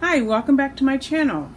Hi, welcome back to my channel.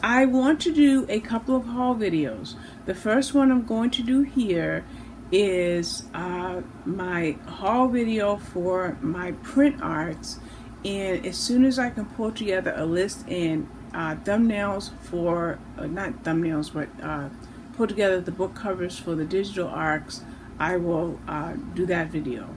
I want to do a couple of haul videos. The first one I'm going to do here is my haul video for my print arts, and as soon as I can pull together a list and thumbnails for, not thumbnails, but pull together the book covers for the digital arcs, I will do that video.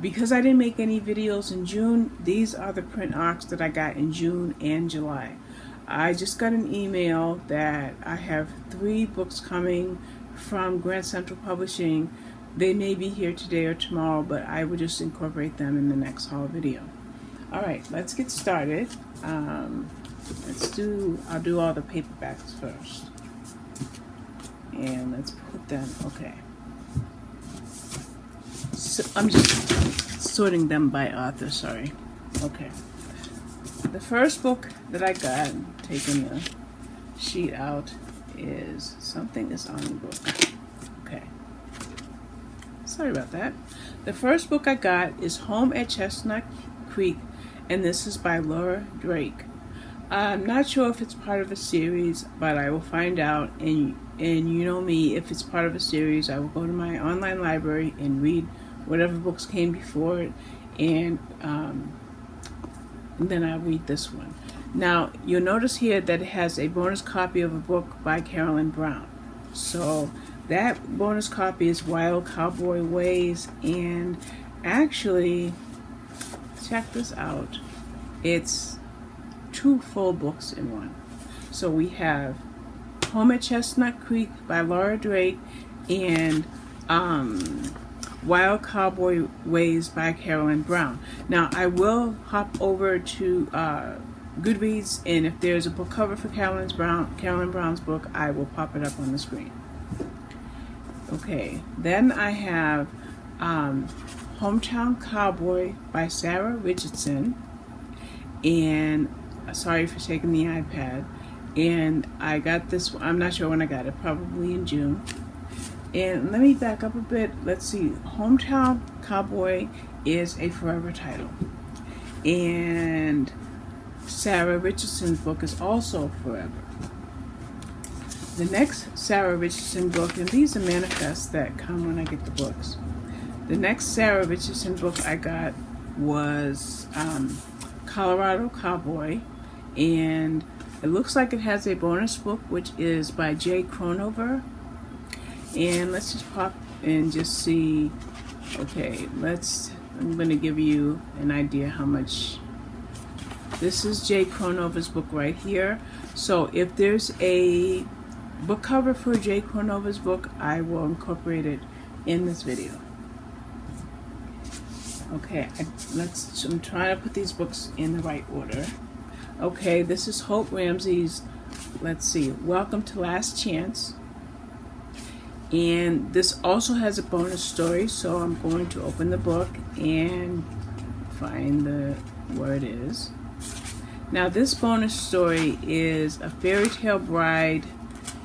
Because I didn't make any videos in June, these are the print arcs that I got in June and July. I just got an email that I have 3 books coming from Grand Central Publishing. They may be here today or tomorrow, but I will just incorporate them in the next haul video. Alright, let's get started. I'll do all the paperbacks first. And let's put them, okay. So I'm just sorting them by author, sorry. Okay. The first book that I got, taking the sheet out, is Something is on the Book. Okay. Sorry about that. The first book I got is Home at Chestnut Creek, and this is by Laura Drake. I'm not sure if it's part of a series, but I will find out, and you know me, if it's part of a series, I will go to my online library and read whatever books came before it, and then I'll read this one. Now, you'll notice here that it has a bonus copy of a book by Carolyn Brown. So that bonus copy is Wild Cowboy Ways, and actually, check this out. It's 2 full books in one. So we have Home at Chestnut Creek by Laura Drake and Wild Cowboy Ways by Carolyn Brown. Now I will hop over to Goodreads, and if there's a book cover for Carolyn Brown's book, I will pop it up on the screen. Okay, then I have Hometown Cowboy by Sarah Richardson, and sorry for taking the iPad, and I got this, I'm not sure when I got it, probably in June. And let me back up a bit. Let's see. Hometown Cowboy is a forever title. And Sarah Richardson's book is also forever. The next Sarah Richardson book, and these are manifests that come when I get the books. The next Sarah Richardson book I got was Colorado Cowboy. And it looks like it has a bonus book, which is by Jay Cronover. And let's just pop and just see. Okay, I'm going to give you an idea how much. This is Jay Cronover's book right here. So if there's a book cover for Jay Cronover's book, I will incorporate it in this video. Okay, I'm trying to put these books in the right order. Okay, this is Hope Ramsay's, let's see, Welcome to Last Chance. And this also has a bonus story, so I'm going to open the book and find where it is. Now this bonus story is A Fairy Tale Bride,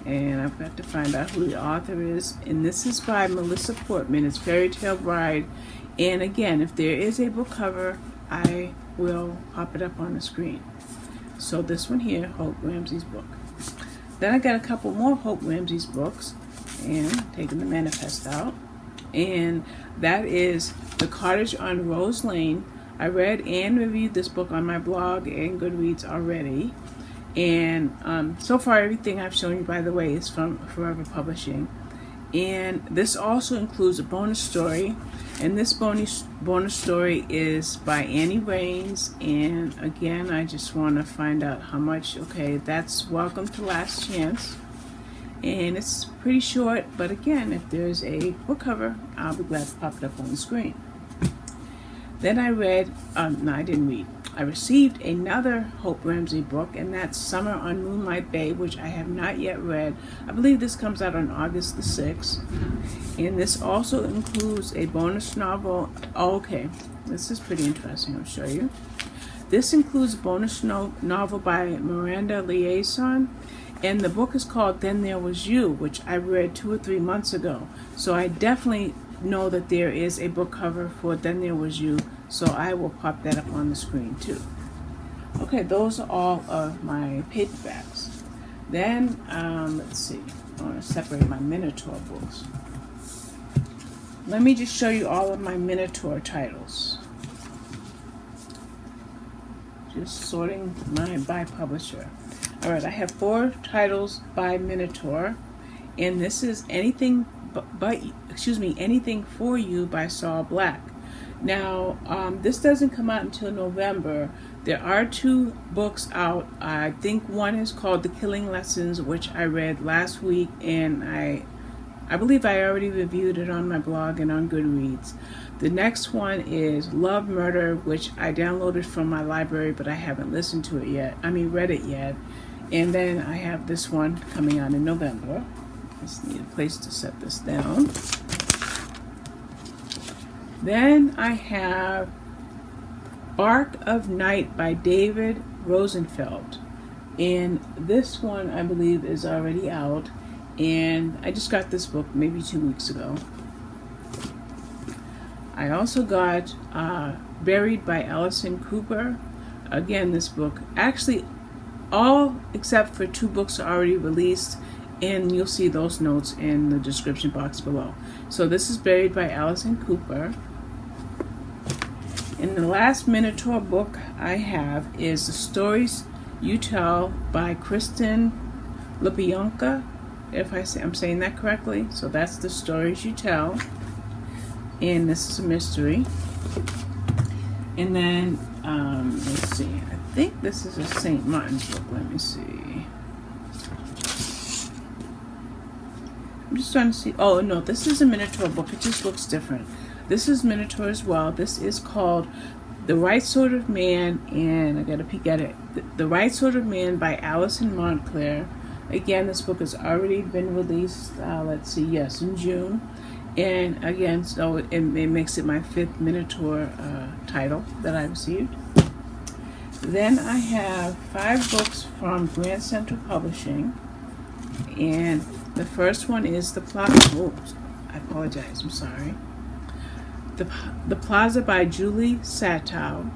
and I've got to find out who the author is. And this is by Melissa Portman. It's Fairy Tale Bride. And again, if there is a book cover, I will pop it up on the screen. So this one here, Hope Ramsay's book. Then I got a couple more Hope Ramsay's books, and taking the manifest out, and that is The Cottage on Rose Lane. I read and reviewed this book on my blog and Goodreads already, and so far everything I've shown you, by the way, is from Forever Publishing. And this also includes a bonus story, and this bonus story is by Annie Raines. And again, I just want to find out how much. Okay, that's Welcome to Last Chance. And it's pretty short, but again, if there's a book cover, I'll be glad to pop it up on the screen. Then I read, no, I didn't read. I received another Hope Ramsay book, and that's Summer on Moonlight Bay, which I have not yet read. I believe this comes out on August the 6th. And this also includes a bonus novel. Oh, okay, this is pretty interesting, I'll show you. This includes a bonus novel by Miranda Liaison. And the book is called Then There Was You, which I read 2 or 3 months ago. So I definitely know that there is a book cover for Then There Was You, so I will pop that up on the screen too. Okay, those are all of my paperbacks. Then, let's see, I want to separate my Minotaur books. Let me just show you all of my Minotaur titles. Just sorting mine by publisher. All right, I have 4 titles by Minotaur, and this is Anything Anything for You by Saul Black. Now, this doesn't come out until November. There are 2 books out. I think one is called The Killing Lessons, which I read last week, and I believe I already reviewed it on my blog and on Goodreads. The next one is Love Murder, which I downloaded from my library, but I haven't listened to it yet. Read it yet. And then I have this one coming out in November. I just need a place to set this down. Then I have Bark of Night by David Rosenfeld. And this one, I believe, is already out. And I just got this book maybe 2 weeks ago. I also got Buried by Alison Cooper. Again, this book, actually all except for 2 books are already released, and you'll see those notes in the description box below. So this is Buried by Alison Cooper. And the last Minotaur book I have is The Stories You Tell by Kristen Lupionka, if I'm saying that correctly. So that's The Stories You Tell, and this is a mystery. And then let's see, I think this is a St. Martin's book. Let me see. I'm just trying to see. Oh no, this is a Minotaur book. It just looks different. This is Minotaur as well. This is called The Right Sort of Man, and I got to peek at it. The Right Sort of Man by Alison Montclair. Again, this book has already been released, let's see, yes, in June. And again, so it makes it my 5th Minotaur title that I received. Then I have 5 books from Grand Central Publishing. And the first one is The Plaza by Julie Satow,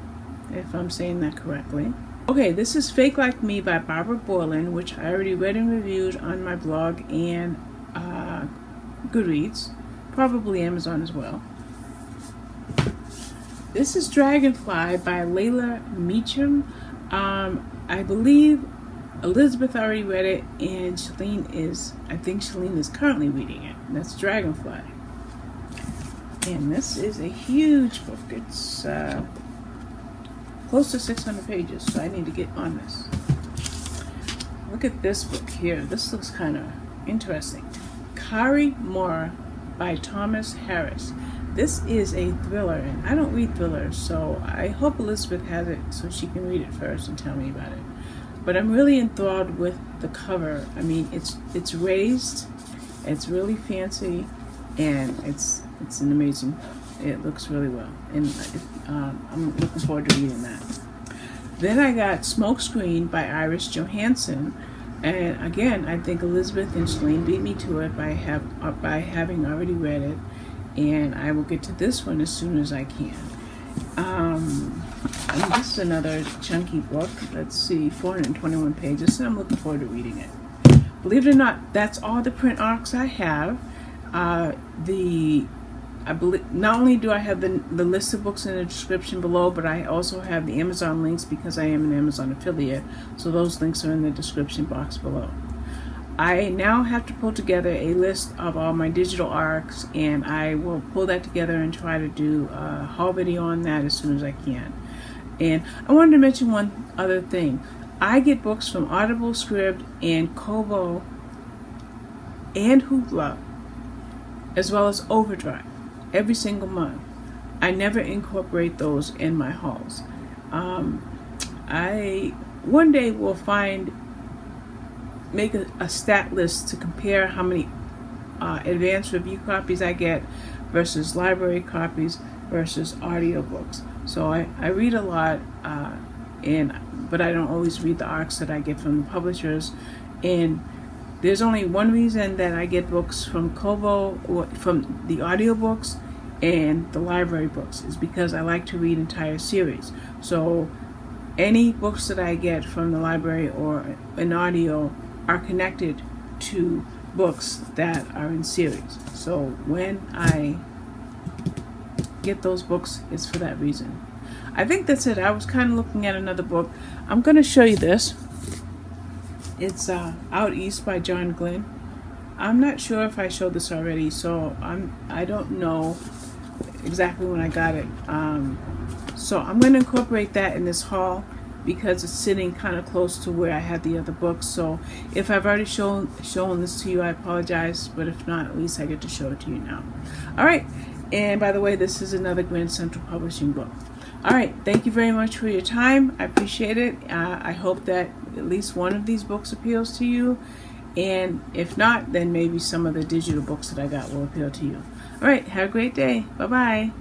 if I'm saying that correctly. Okay, this is Fake Like Me by Barbara Borland, which I already read and reviewed on my blog and Goodreads, probably Amazon as well. This is Dragonfly by Layla Meacham. I believe Elizabeth already read it, and I think Shalene is currently reading it. That's Dragonfly. And this is a huge book. It's close to 600 pages, so I need to get on this. Look at this book here. This looks kind of interesting. Kari Moore by Thomas Harris. This is a thriller, and I don't read thrillers, so I hope Elizabeth has it so she can read it first and tell me about it. But I'm really enthralled with the cover. It's raised, it's really fancy, and it's an amazing. It looks really well, and I'm looking forward to reading that. Then I got Smokescreen by Iris Johansson, and again, I think Elizabeth and Shalene beat me to it by having already read it, and I will get to this one as soon as I can. And this is another chunky book. Let's see, 421 pages, and I'm looking forward to reading it. Believe it or not, that's all the print arcs I have. I believe not only do I have the list of books in the description below, but I also have the Amazon links because I am an Amazon affiliate, so those links are in the description box below. I now have to pull together a list of all my digital arcs, and I will pull that together and try to do a haul video on that as soon as I can. And I wanted to mention one other thing. I get books from Audible, Scribd, and Kobo, and Hoopla, as well as Overdrive, every single month. I never incorporate those in my hauls. I one day will make a stat list to compare how many advanced review copies I get versus library copies versus audiobooks. So I read a lot, but I don't always read the arcs that I get from the publishers. And there's only one reason that I get books from Kobo, or from the audiobooks and the library books, is because I like to read entire series. So any books that I get from the library or an audio are connected to books that are in series. So when I get those books, it's for that reason. I think that's it. I was kind of looking at another book. I'm going to show you this. It's Out East by John Glenn. I'm not sure if I showed this already, so I don't know exactly when I got it. So I'm going to incorporate that in this haul because it's sitting kind of close to where I had the other books. So if I've already shown this to you, I apologize, but if not, at least I get to show it to you now. All right, and by the way, this is another Grand Central Publishing book. All right, thank you very much for your time. I appreciate it. I hope that at least one of these books appeals to you, and if not, then maybe some of the digital books that I got will appeal to you. All right, have a great day. Bye-bye.